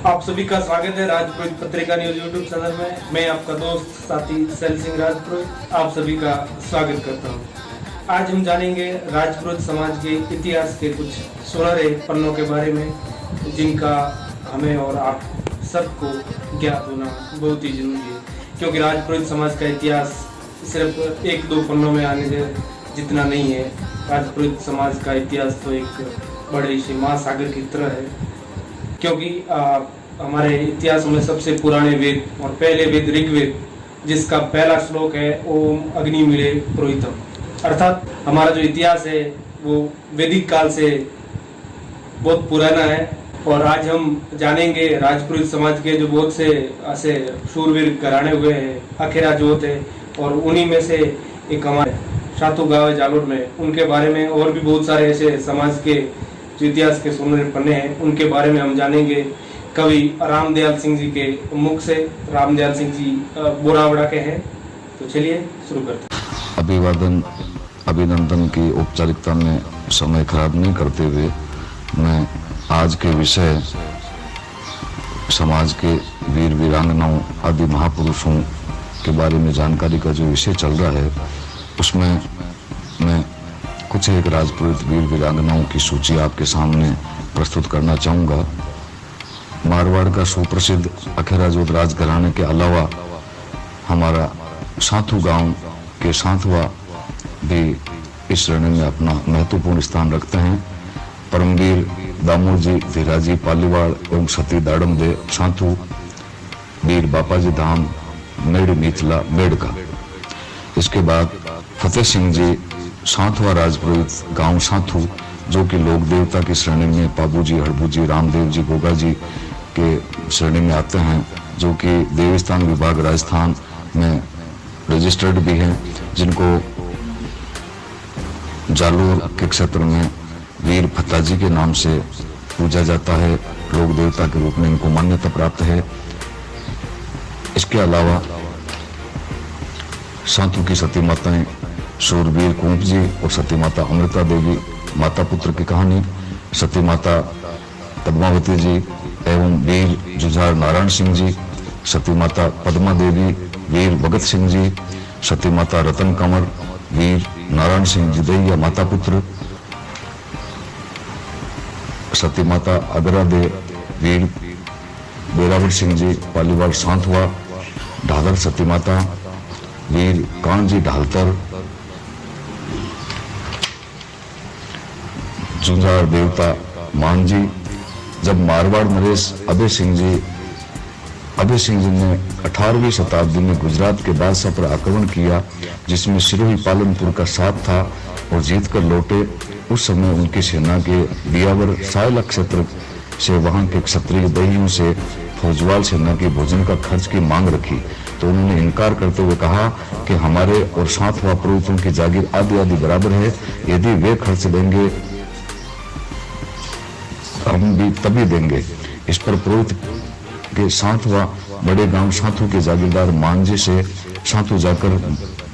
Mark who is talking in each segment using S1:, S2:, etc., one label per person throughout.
S1: आप सभी का स्वागत है राजपुरोहित पत्रिका न्यूज यूट्यूब चैनल में। मैं आपका दोस्त साथी शैल सिंह राजपुरोहित आप सभी का स्वागत करता हूं। आज हम जानेंगे राजपुरोहित समाज के इतिहास के कुछ सुनहरे पन्नों के बारे में, जिनका हमें और आप सबको ज्ञात होना बहुत ही जरूरी है, क्योंकि राजपुरोहित समाज का इतिहास सिर्फ एक दो पन्नों में आने जितना नहीं है। राजपुरोहित समाज का इतिहास तो एक बड़े से महासागर की तरह है, क्योंकि हमारे इतिहास में सबसे पुराने वेद और पहले वेद ऋग्वेद, जिसका पहला श्लोक है ओम अग्नि मिले पुरोहितम, अर्थात हमारा जो इतिहास है वो वैदिक काल से बहुत पुराना है। और आज हम जानेंगे राजपुरोहित समाज के जो बहुत से ऐसे शूरवीर घराने हुए हैं, अखेरा जोत है, और उन्हीं में से एक हमारे सातु गांव है जालोर में, उनके बारे में। और भी बहुत सारे ऐसे समाज के जो इतिहास के सुनहरे पन्ने हैं उनके बारे में हम जानेंगे कवि रामदयाल सिंह जी के मुख से। रामदयाल सिंह जी बोरावड़ा के हैं, तो चलिए शुरू करते हैं।
S2: अभिवादन अभिनंदन की औपचारिकता में समय खराब नहीं करते हुए मैं आज के विषय समाज के वीर वीरांगनाओं आदि महापुरुषों के बारे में जानकारी का जो विषय चल रहा है उसमें मैं कुछ एक राजपुरोहित वीर वीरांगनाओं की सूची आपके सामने प्रस्तुत करना चाहूँगा। मारवाड़ का सुप्रसिद्ध अखेरा जोत राजघराने के अलावा हमारा साथू गांव के साथवा भी इस श्रेणी में अपना महत्वपूर्ण स्थान रखते हैं। परमवीर दामोजी धीराजी पालीवाल एवं सती दाड़मदे साथू, वीर बापाजी धाम मेड़ मिथिला मेड़का। इसके बाद फतेह सिंह जी साथवा राजपुरोहित गांव साथू, जो कि लोक देवता की श्रेणी में पाबूजी, हड़बूजी, रामदेव जी, गोगा जी के श्रेणी में आते हैं, जो कि देवस्थान विभाग राजस्थान में रजिस्टर्ड भी हैं, जिनको जालोर के क्षेत्र में वीर फताजी के नाम से पूजा जाता है, लोक देवता के रूप में इनको मान्यता प्राप्त है। इसके अलावा साथू की सती माताएं शूरवीर कुंप जी और सती माता अमृता देवी, माता पुत्र की कहानी, सती माता पद्मावती जी एवं वीर जुझार नारायण सिंह जी, सती माता पद्मा देवी, वीर भगत सिंह जी, सती माता रतन कंवर, वीर नारायण सिंह जिदैया माता पुत्र, सती माता अगरा दे, वीर बेरावल सिंह जी पालीवाल सांथवा, ढालर सती माता, वीर कानजी ढालतर, जुंजार देवता मान जी। जब मारवाड़ नरेश अभय सिंह जी ने 18वीं शताब्दी में गुजरात के बादशाह पर आक्रमण किया, जिसमें सिरोही पालनपुर का साथ था और जीत कर लौटे। उस समय उनकी सेना के बियावर सायला क्षेत्र से वहां के क्षत्रिय दहियों से फौजवाल सेना की भोजन का खर्च की मांग रखी, तो उन्होंने इनकार करते हुए कहा कि हमारे और साथवा पुरोहितों की जागीर आधी आधी बराबर है, यदि वे खर्च देंगे हम भी तभी देंगे। इस पर पुरोहित के साथवा बड़े गांव साथू के जागीरदार मांझी से साथू जाकर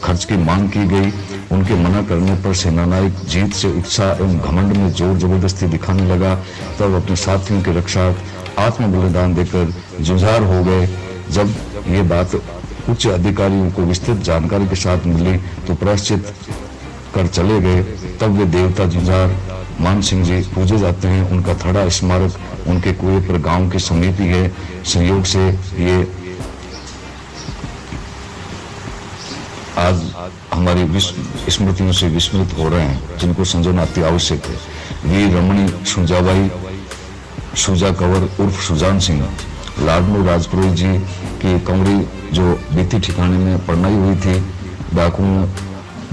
S2: खर्च की मांग की गई। उनके मना करने पर सेनानायक जीत से उत्साह एवं घमंड में जोर जबरदस्ती दिखाने लगा, तब अपने साथियों की रक्षा आत्म बलिदान देकर जुझार हो गए। जब ये बात उच्च अधिकारियों को विस्तृत जानकारी के साथ मिली तो प्रायश्चित कर चले गए। तब वे देवता जुझार मान सिंह जी पूजे जाते हैं। उनका थड़ा स्मारक उनके कुएं पर गांव के समीप ही है। संयोग से ये आज हमारी स्मृतियों से विस्मृत हो रहे हैं, जिनको संजोना अति आवश्यक है। वीर रमणी सुजाबाई सुजा कंवर उर्फ सुजान सिंह, लाडनू राजपुरोहित जी की कंवरी जो बीती ठिकाने में पढ़नाई हुई थी, डाकुओं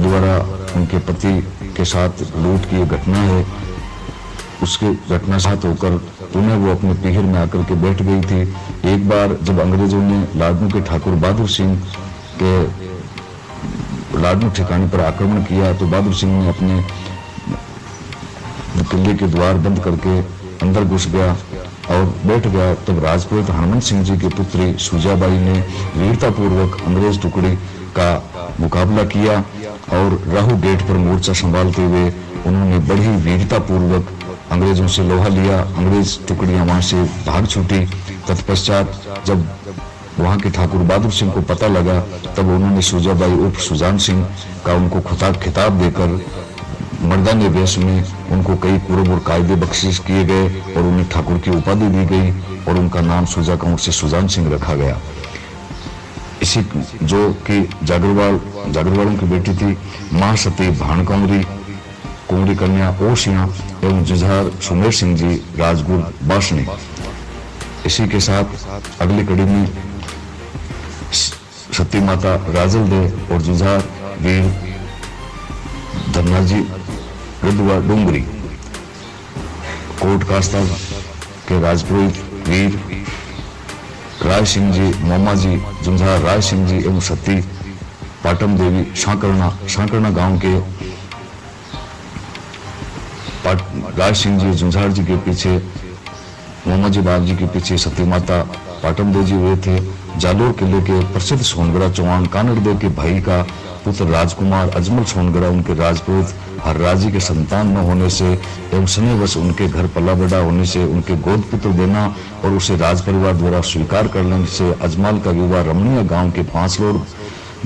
S2: द्वारा उनके पति के साथ लूट की घटना है। उसकी घटना साथ होकर पुनः वो अपने पीहर में आकर के बैठ गई थी। एक बार जब अंग्रेजों ने लाडनू के ठाकुर बहादुर सिंह के लाडनू ठिकाने पर आक्रमण किया, तो बहादुर सिंह ने अपने किले के द्वार बंद करके अंदर घुस गया और बैठ गया। तब राजपुरोहित हनुमंत सिंह जी की पुत्री सुजाबाई ने वीरतापूर्वक अंग्रेज टुकड़ी का मुकाबला किया और राहु गेट पर मोर्चा संभालते हुए उन्होंने बड़ी वीरतापूर्वक अंग्रेजों से लोहा लिया। अंग्रेज टुकड़ियां वहां से भाग छूटी तत्पश्चात जब वहां के ठाकुर बहादुर सिंह को पता लगा, तब उन्होंने सुजाबाई उर्फ सुजान सिंह का उनको खिताब देकर मर्दाने वेश में उनको कई कुरब और कायदे बख्शिश किए गए और उन्हें ठाकुर की उपाधि दी गई और उनका नाम सुजा कंवर से सुजान सिंह रखा गया। इसी जो कि जागरवालों की बेटी थी महासती भानकुंवरी कुंवरी कन्या ओशिया एवं जुझार सुमेर सिंह जी राजगुर बासनी। इसी के साथ अगली कड़ी में सती माता राजल दे और जुझार वीर धन्नाजी गदवा डूंगरी, कोट कास्ता के राजपुरोहित वीर राय सिंह जी मोमा जी जुंझार राय सिंह जी एवं सती पाटम देवी शांकरना गांव के राय सिंह जी जुंझार जी के पीछे मोमा जी बाग जी के पीछे सती माता पाटम देव जी हुए थे। जालोर किले के प्रसिद्ध सोनगढ़ा चौहान कानड़देव के भाई का पुत्र राजकुमार अजमल सोनगढ़ा उनके राजपुरोहित हरराजी के संतान न होने से एवं स्नेहवश उनके घर पला बड़ा होने से उनके गोद पुत्र देना और उसे राज परिवार द्वारा स्वीकार करने से अजमल का विवाह रमणीय गांव के 5 लोग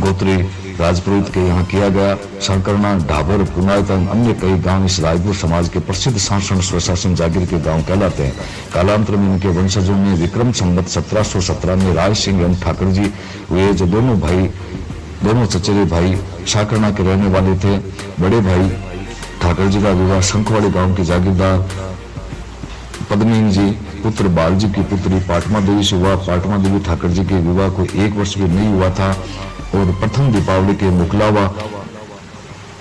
S2: गोत्री राजपुरोहित के यहाँ किया गया। शांकरना ढाबर पुनायत अन्य कई गांव इस राजपूत समाज के प्रसिद्ध शासन स्वशासन जागीर के गांव कहलाते हैं। कालांतर में इनके वंशजों में विक्रम संवत 1717 में राय सिंह एवं ठाकर जी हुए, जो दोनों चचेरे भाई शांकरना के रहने वाले थे। बड़े भाई ठाकर जी का विवाह शंखवाड़ी गांव के जागीरदार पद्मीन जी पुत्र बाल जी की पुत्री पाटमा देवी से हुआ। पाटमा देवी ठाकर जी के विवाह को 1 वर्ष भी नहीं हुआ था और प्रथम दीपावली के मुकलावा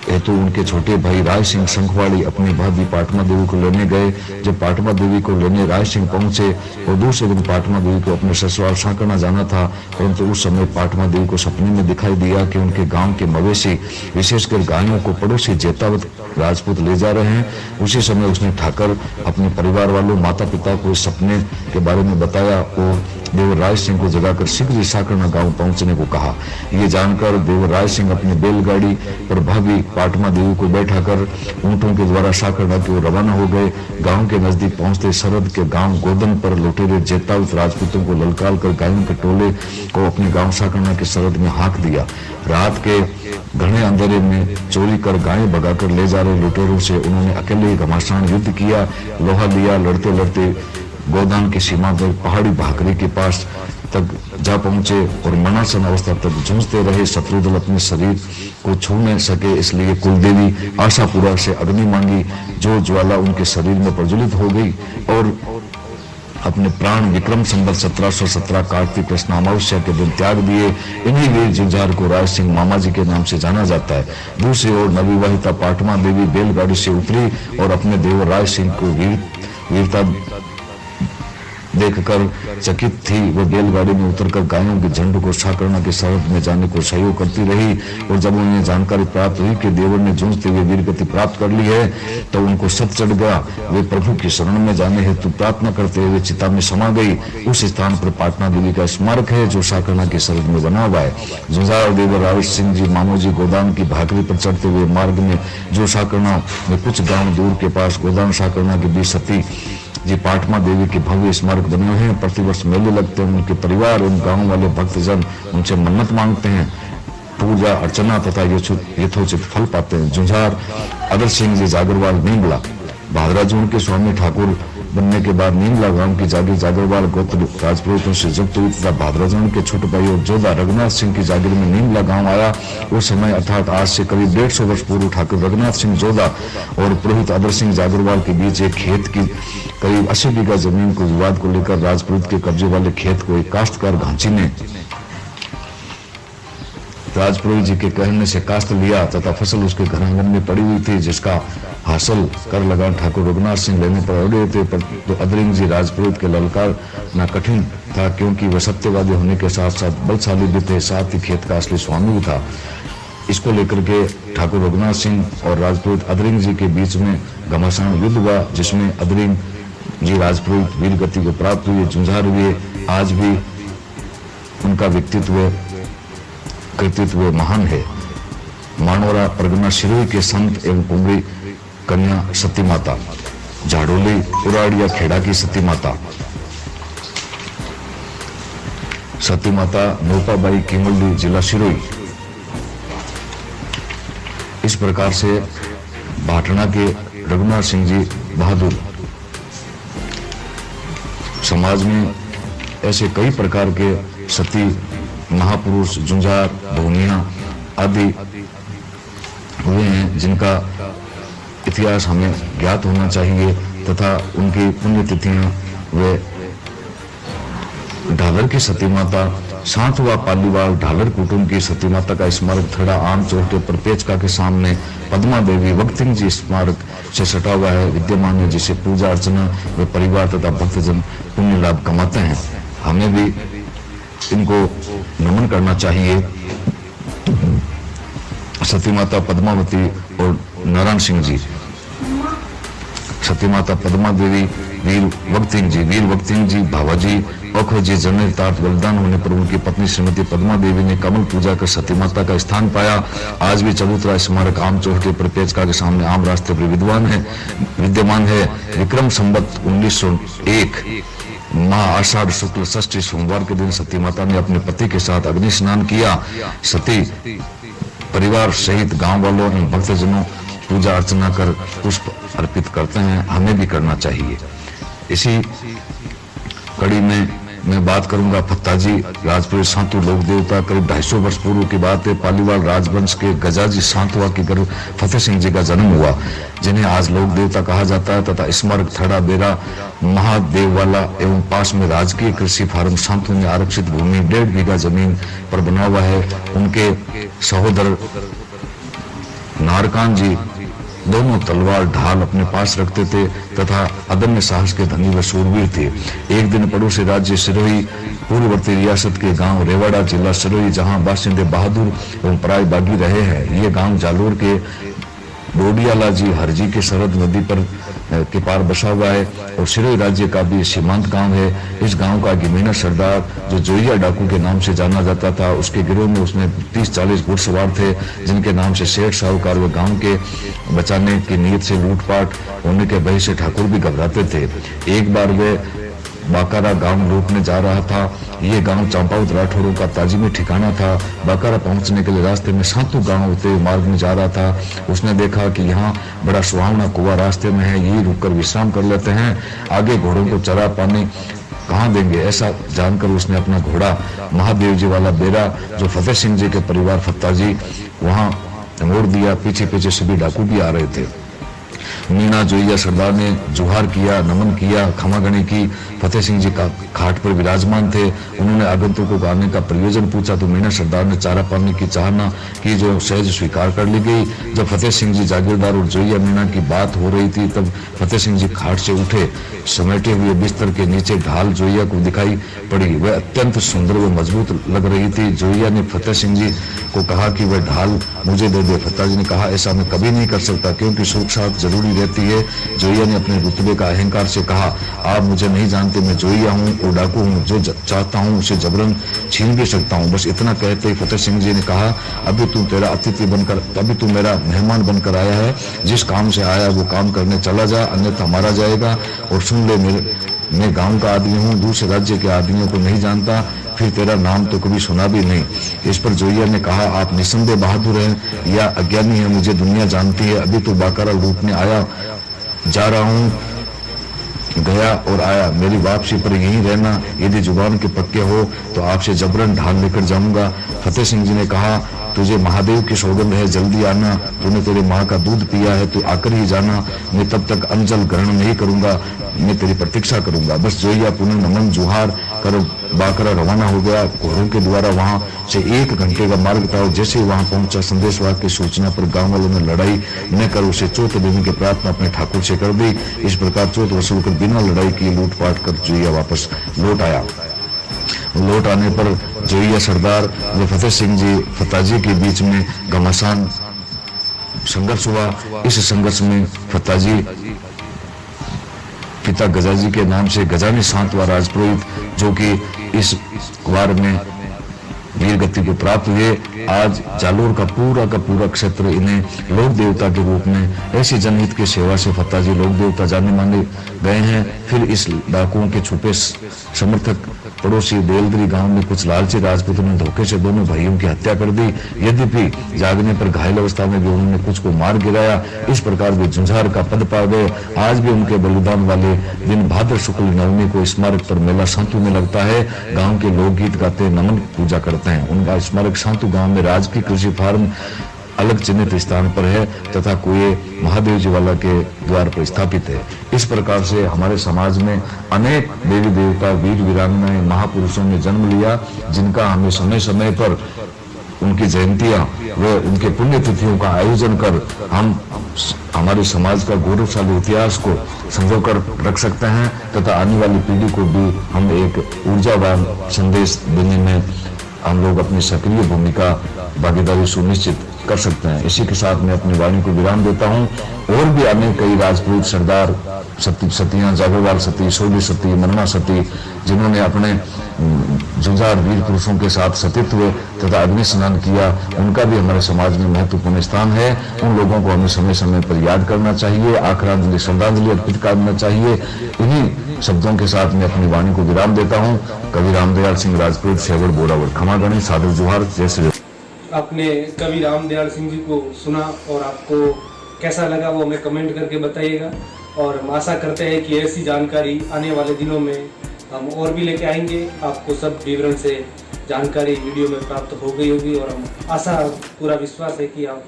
S2: हेतु उनके छोटे भाई राय सिंह शंखवाड़ी अपनी भाभी पाटमा देवी को लेने गए। जब पाटमा देवी को लेने राय सिंह पहुंचे और दूसरे दिन पाटमा देवी को अपने ससुराल शांकरना जाना था, परंतु उस समय पाटमा देवी को सपने में दिखाई दिया कि उनके गांव के मवेशी विशेषकर गायों को पड़ोसी जेतावत राजपूत ले जा रहे हैं। उसी समय उसने ठाकर अपने परिवार वालों माता पिता को इस सपने के बारे में बताया और देवराय सिंह को जगाकर शीघ्र ही शांकरना गांव पहुंचने को कहा। ये जानकर देवराय सिंह अपनी बैलगाड़ी पर भाभी पाटमा देवी को बैठाकर ऊंटों के द्वारा शांकरना की ओर रवाना हो गए। गांव के नजदीक पहुंचते सरहद के गांव गोदन पर लुटेरे जेतावत राजपूतों को ललकार कर गायों के टोले को अपने गांव शांकरना की सरहद में हाँक दिया। रात के घने अंधेरे में चोरी कर गायें भगाकर ले जा रहे लुटेरों से उन्होंने अकेले ही घमासान युद्ध किया। लोहा लिया, लड़ते लड़ते गोदान की सीमा पर पहाड़ी भाकरी के पास तक जा पहुंचे और मनासन अवस्था तक झूंझते रहे। शत्रु दल अपने शरीर को छू नहीं सके, इसलिए कुलदेवी आशापुरा से अग्नि मांगी, जो ज्वाला उनके शरीर में प्रज्वलित हो गई और अपने प्राण विक्रम संवत 1717 कार्तिक कृष्ण अमावस्या के दिन त्याग दिए। इन्हीं वीर जुझार को राय सिंह मामा जी के नाम से जाना जाता है। दूसरी ओर नवविवाहिता पाटमा देवी बैलगाड़ी से उतरी और अपने देवर राय सिंह को वीरता देखकर चकित थी। वह बैलगाड़ी में उतरकर गायों के झंड को शांकरना के सरहद में जाने को सहयोग करती रही और जब उन्हें जानकारी प्राप्त हुई कि देवर ने जूझते हुए वीरगति प्राप्त कर ली है तो उनको सत चढ़ गया। वे प्रभु की शरण में जाने हेतु प्रार्थना करते हुए चिता में समा गई। उस स्थान पर पाटना देवी का स्मारक है जो शांकरना के सरहद में बना हुआ है। जुझार देवर राय सिंह जी मामू जी गोदान की भाकरी पर चढ़ते हुए मार्ग में जो शांकरना में कुछ गाँव दूर के पास गोदान शांकरना के बीच सती जी पाटमा देवी के भव्य स्मारक बने हुए हैं। प्रतिवर्ष मेले लगते हैं। उनके परिवार और गांव वाले भक्तजन उनसे मन्नत मांगते हैं, पूजा अर्चना तथा यथोचित फल पाते हैं। जुझार अदर सिंह जी जागरवाल नीमला भादरा जोन के स्वामी ठाकुर बनने के बाद नीमला गांव की जागीर जागरवाल गोत्र राजपुरोहितों से जब्त हुई तथा भादरा जोन के छोटे भाई और जोधा रघुनाथ सिंह की जागीर में नीमला गांव आया। उस समय अर्थात आज से करीब 150 वर्ष पूर्व ठाकुर रघुनाथ सिंह जोधा और पुरोहित अदर सिंह जागरवाल के बीच एक खेत की करीब 80 बीघा जमीन को विवाद को लेकर राजपुरोहित के कब्जे वाले खेत को एक काश्तकार घांची ने राजपुरोहित जी के कहने से काश्त लिया तथा फसल उसके घर आंगन में पड़ी हुई थी, जिसका हासिल कर लगा ठाकुर रघुनाथ सिंह लेने पर अड़े थे। पर तो अदरिंग जी राजपुरोहित के ललकार न कठिन था, क्योंकि वह सत्यवादी होने के साथ साथ बलशाली भी थे, साथ ही खेत का असली स्वामी भी था। इसको लेकर के ठाकुर रघुनाथ सिंह और राजपुरोहित अदरिंग जी के बीच में घमासान युद्ध हुआ, जिसमें अदरिंग जी राजपुरोहित वीर गति को प्राप्त हुए, जुझार हुए। आज भी उनका व्यक्तित्व कृतित्व महान है। मानोरा परगना शिरोई के संत एवं कुंवरी कन्या सती माता, झाड़ोली उराड़िया खेड़ा की सती माता, सती माता नोपाबाई कीमल्ली, जिला सिरोही। इस प्रकार से भाटना के रघुनाथ सिंह जी बहादुर। समाज में ऐसे कई प्रकार के सती महापुरुष, जुंजार, भूमिया आदि हुए हैं जिनका इतिहास हमें ज्ञात होना चाहिए तथा उनकी पुण्यतिथियां वे ढालर की सती माता, सातवा पालीवाल ढालर कुटुंब की सती माता का स्मारक थड़ा आम चौराहे पर पेचका के सामने पद्मा देवी वक्तिंग जी स्मारक से सटा हुआ है, विद्यमान है, जिसे पूजा अर्चना व परिवार तथा भक्तजन पुण्य लाभ कमाते हैं। हमें भी इनको नमन करना चाहिए। सती माता पद्मावती और नारायण सिंह जी, सती माता पद्मा देवी, वीर वक्तिंग जी भावाजी अखो जी जनेर तार्थ बलिदान होने पर उनकी पत्नी श्रीमती पद्मा देवी ने कमल पूजा कर सती माता का स्थान पाया। आज भी चबूतरा स्मारक आम चौराहे पर पेचका के सामने आम रास्ते पर विद्यमान है। विक्रम संवत 1901 माह आषाढ़ शुक्ल षष्ठी सोमवार के दिन सती माता ने अपने पति के साथ अग्नि स्नान किया। सती परिवार सहित गांव वालों एवं भक्तजनों पूजा अर्चना कर पुष्प अर्पित करते हैं, हमें भी करना चाहिए। इसी कड़ी में मैं बात करूंगा फत्ताजी राजपुर सांतु लोक देवता। करीब 250 वर्ष पूर्व की बात है। पालीवाल राजवंश के गजाजी सांतवा के गर्भ फतेह सिंह जी का जन्म हुआ, जिन्हें आज लोक देवता कहा जाता है तथा स्मारक थड़ा बेरा महादेव वाला एवं पास में राजकीय कृषि फार्म सांतु में आरक्षित भूमि 1.5 बीघा जमीन पर बना हुआ है। उनके सहोदर नारकान जी दोनों तलवार ढाल अपने पास रखते थे तथा अदम्य साहस के धनी व शूरवीर थे। एक दिन पड़ोसी राज्य सिरोही पूर्ववर्ती रियासत के गांव रेवाड़ा, जिला सिरोही, जहां बाशिंदे बहादुर एवं पराय बागी रहे हैं। ये गांव जालोर के डोडियाला जी हरजी के सरहद नदी पर के पार बसा हुआ है और सिरोही राज्य का भी सीमांत गांव है। इस गांव का गिमेना सरदार, जो जोइया डाकू के नाम से जाना जाता था, उसके गिरोह में उसने 30-40 घुड़सवार थे, जिनके नाम से सेठ साहूकार व गांव के बचाने की नीयत से लूटपाट होने के भय से ठाकुर भी घबराते थे। एक बार वे बाकारा गांव लूटने जा रहा था। ये गांव चांपावत राठौरों का ताजिमी ठिकाना था। बाकारा पहुंचने के लिए रास्ते में सांतु गांव होते हुए मार्ग में जा रहा था। उसने देखा कि यहाँ बड़ा सुहावना कुआं रास्ते में है, यही रुककर विश्राम कर लेते हैं, आगे घोड़ों को चरा पानी कहाँ देंगे। ऐसा जानकर उसने अपना घोड़ा महादेव जी वाला बेरा, जो फतेह सिंह जी के परिवार फत्ताजी, वहां मोड़ दिया। पीछे पीछे सभी डाकू भी आ रहे थे। मीना जोइया सरदार ने जुहार किया, नमन किया, क्षमागणी की। फतेह सिंह जी का खाट पर विराजमान थे। उन्होंने आगंतुकों को आने का प्रयोजन पूछा तो मीना सरदार ने चारा पानी की चाहना की, जो सहज स्वीकार कर ली गई। जब फतेह सिंह जी जागीरदार और जोइया मीना की बात हो रही थी, तब फतेह सिंह जी खाट से उठे। समेटे हुए बिस्तर के नीचे ढाल जोइया को दिखाई पड़ी। वह अत्यंत सुंदर व मजबूत लग रही थी। जोइया ने फतेह सिंह जी को कहा कि वह ढाल मुझे दे दे। फतेह जी ने कहा, ऐसा मैं कभी नहीं कर सकता, क्योंकि सुरक्षा जरूरी रहती है। जोइया ने अपने रुतबे का अहंकार से कहा, आप मुझे नहीं जानते, मैं जोइया हूँ और डाकू हूँ, जो चाहता हूँ उसे जबरन छीन भी सकता हूँ। बस इतना कहते ही फतेह सिंह जी ने कहा, अभी तू तेरा अतिथि बनकर, अभी तू मेरा मेहमान बनकर आया है, जिस काम से आया वो काम करने चला जा, अन्यथा मारा जाएगा। और सुन ले, मैं गांव का आदमी हूँ, दूसरे राज्य के आदमियों को नहीं जानता, फिर तेरा नाम तो कभी सुना भी नहीं। इस पर जोइया ने कहा, आप निसंदेह बहादुर हैं या अज्ञानी हैं, मुझे दुनिया जानती है। अभी तो बाकारा लूटने आया जा रहा हूँ, गया और आया, मेरी वापसी पर यहीं रहना। यदि जुबान के पक्के हो तो आपसे जबरन ढाल लेकर जाऊंगा। फतेह सिंह जी ने कहा, तुझे महादेव की सौगंध है, जल्दी आना, तूने तेरे माँ का दूध पिया है, तू आकर ही जाना। मैं तब तक अंजल ग्रहण नहीं करूंगा, मैं तेरी प्रतीक्षा करूंगा। बस जोइया पुनः नमन जुहार कर बाकरा रवाना हो गया। घोड़ों के द्वारा वहां से 1 घंटे का मार्ग था और जैसे ही वहां पहुंचा, संदेशवाहक की सूचना पर गांव वालों ने लड़ाई न कर उसे चोट देने की प्रार्थना अपने ठाकुर से कर दी। इस प्रकार चोट वसूल कर बिना लड़ाई किए लूटपाट कर जोइया वापस लौट आया। लौट आने पर जोइया सरदार व फतेह सिंह जी फताजी के बीच में घमासान संघर्ष हुआ। इस संघर्ष में फताजी पिता गजाजी के नाम से गजानी सांतवा राजपुरोहित, जो कि इस वार में वीर गति को प्राप्त हुए। आज जालोर का पूरा क्षेत्र इन्हें लोक देवता के रूप में, ऐसी जनहित की सेवा से फत्ताजी लोक देवता जाने माने गए हैं। फिर इस डाकुओं के छुपे समर्थक पड़ोसी देलदरी गांव में कुछ लालची राजपूतों ने धोखे से दोनों भाइयों की हत्या कर दी। यद्यपि जागने पर घायल अवस्था में भी उन्होंने कुछ को मार गिराया। इस प्रकार वे झुंझार का पद पा गए। आज भी उनके बलिदान वाले दिन भाद्र शुक्ल नवमी को स्मारक पर मेला शांतु में लगता है। गांव के लोग गीत गाते नमन पूजा करते हैं। उनका स्मारक शांतु गांव में राजकीय कृषि फार्म अलग चिन्हित स्थान पर है तथा कुएं महादेव जी वाला के द्वार पर स्थापित है। इस प्रकार से हमारे समाज में अनेक देवी देवता, वीर वीरांगनाएं, महापुरुषों ने जन्म लिया, जिनका हमें समय समय पर उनकी जयंतियां व उनके पुण्यतिथियों का आयोजन कर हम हमारे समाज का गौरवशाली इतिहास को संजो कर रख सकते हैं तथा आने वाली पीढ़ी को भी हम एक ऊर्जावान संदेश देने में हम लोग अपनी सक्रिय भूमिका भागीदारी सुनिश्चित कर सकते हैं। इसी के साथ मैं अपनी वाणी को विराम देता हूं। और भी अनेक कई राजपूत सरदार सतियां, जागरवाल सती, सोली सती, मन्ना सती, जिन्होंने अपने जुझार वीर पुरुषों के साथ सतीत्व तथा अग्नि स्नान किया, उनका भी हमारे समाज में महत्वपूर्ण स्थान है। उन लोगों को हमें समय समय पर याद करना चाहिए, आखिरांजलि श्रद्धांजलि अर्पित करना चाहिए। इन्हीं शब्दों के साथ मैं अपनी वाणी को विराम देता हूँ। कवि रामदयाल सिंह राजपूत, शेवड़ बोरावड़, खमागणी, सादर जोहार, जय श्री।
S1: आपने कवि रामदयाल सिंह जी को सुना और आपको कैसा लगा वो हमें कमेंट करके बताइएगा। और हम आशा करते हैं कि ऐसी जानकारी आने वाले दिनों में हम और भी लेके आएंगे। आपको सब विवरण से जानकारी वीडियो में प्राप्त हो गई होगी और हम आशा, पूरा विश्वास है कि आप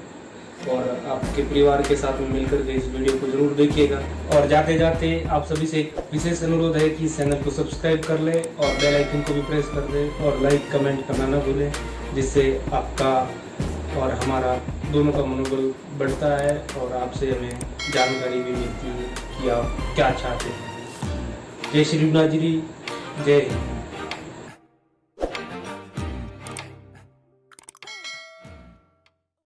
S1: और आपके परिवार के साथ में मिलकर के इस वीडियो को जरूर देखिएगा। और जाते जाते आप सभी से एक विशेष अनुरोध है कि चैनल को सब्सक्राइब कर ले और बेल आइकन को भी प्रेस कर दे और लाइक कमेंट करना ना भूलें, जिससे आपका और हमारा दोनों का मनोबल बढ़ता है और आपसे हमें जानकारी भी मिलती है कि आप क्या चाहते हैं। जय श्री नाजरी, जय हिंद।